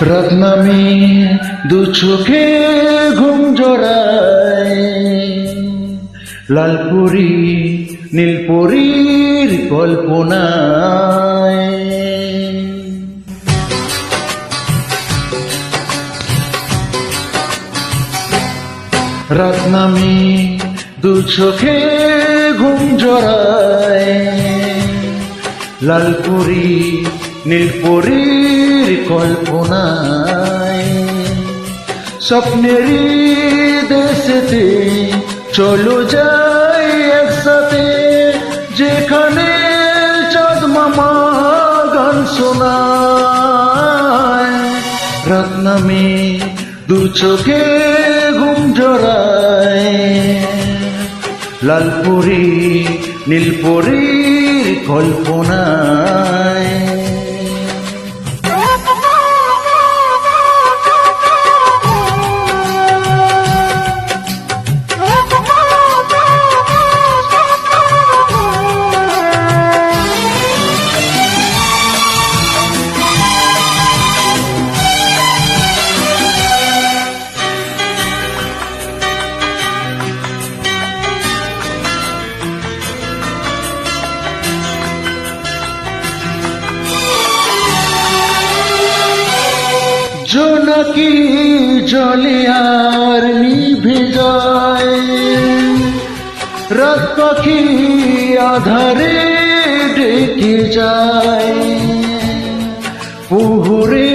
রাত নামে দু চোখে ঘুম জড়ায়, লালপুরি নীলপরীর কল্পনায়। রাত নামে দু চোখে ঘুম জড়ায়, লালপুরি নীলপরীর কল্পনায়। স্বপ্নেরই দেশেতে চলো যাই একসাথে, যেখানে চাঁদ মামা গান শোনায়। রাত নামে দু চোখে ঘুম জড়ায়, লালপুরি নীলপরীর কল্পনায়। জোনাকি জলে আর নিভে যায়, রাত পাখি আধারে ডেকে যায়। পুহুরে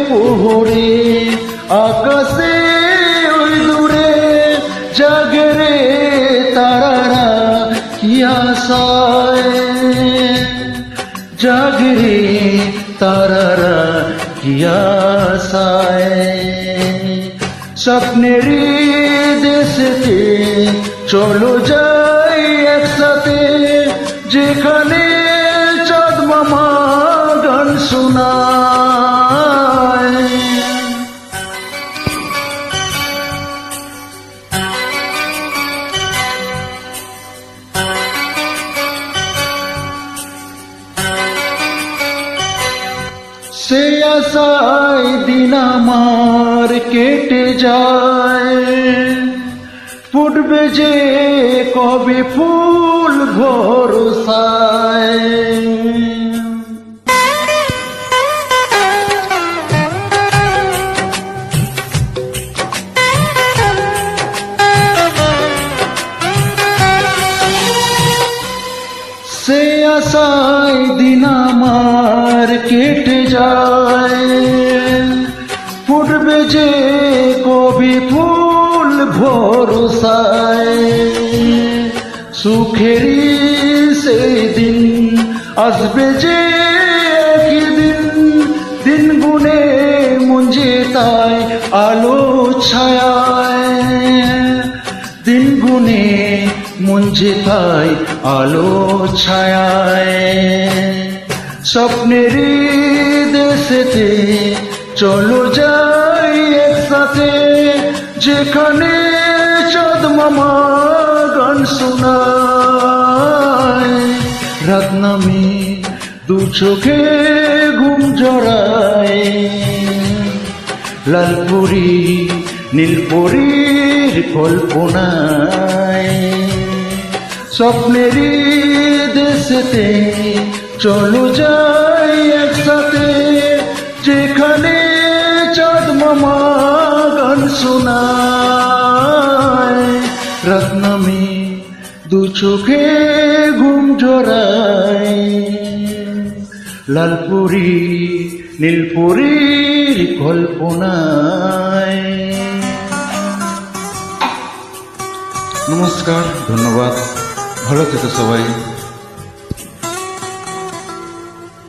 পুহুরে আকাশে ওই দূরে জাগে রে তারারা কি আশায়, জাগে রে তারারা কি আশায়। স্বপ্নেরই দেশেতে চলো যাই একসাথে, যেখানে চাঁদ মামা গান শোনায়। সে আশায় দিন আমার কেটে যায়, ফুটবে যে কবে ফুল ভরসায়। সে আশায় দিন আমার কেটে যায়, ফুটবে যে কবি ফুল ভরসায়। সুখেরই সেই দিন আসবে যে একদিন, দিন গুনে মুঞ্জে তাই আলো ছায়ায়। দিন গুনে মুঞ্জে তাই আলো ছায়ায়। স্বপ্নেরই দেশেতে চলো যাই একসাথে, যেখানে চাঁদ মামা গান শোনায়। রাত নামে দু চোখে ঘুম জড়ায়, লালপুরি নীলপরীর কল্পনায়। স্বপ্নেরই দেশেতে চলো যাই একসাথে, যেখানে চাঁদ মামা গান শোনায়। রাত নামে দু চোখে ঘুম জড়ায়, লালপুরি নীলপরীর কল্পনায়। নমস্কার, ধন্যবাদ, ভালো থেকো সবাই।